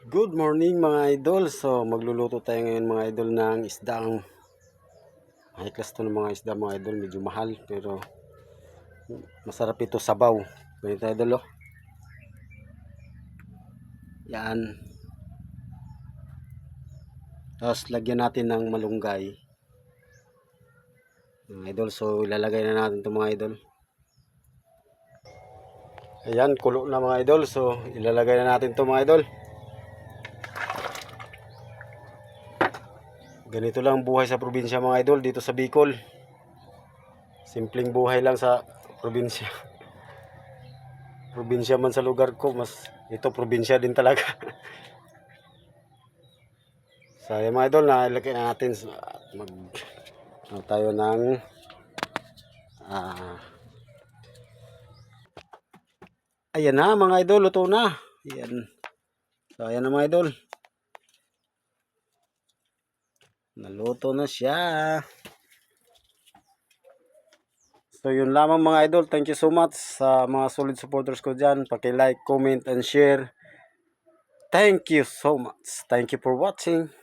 Good morning mga idol. So magluluto tayo ngayon mga idol ng isdang high class to ng mga isda mga idol. Medyo mahal pero masarap ito sabaw. Ganito idol oh. Yan. Tapos lagyan natin ng malunggay. Mga idol, so ilalagay na natin ito mga idol. Ayan, kulo na mga idol. So ilalagay na natin ito mga idol. Ganito lang buhay sa probinsya mga idol dito sa Bicol. Simpleng buhay lang sa probinsya. Probinsya man sa lugar ko, mas ito probinsya din talaga. So yung mga idol, na ilagay na natin tayo ng ayan na mga idol, luto na. Ayan. So ayan na mga idol. Naluto na siya. So yun lamang mga idol. Thank you so much sa mga solid supporters ko dyan. Paki-like, comment, and share. Thank you so much. Thank you for watching.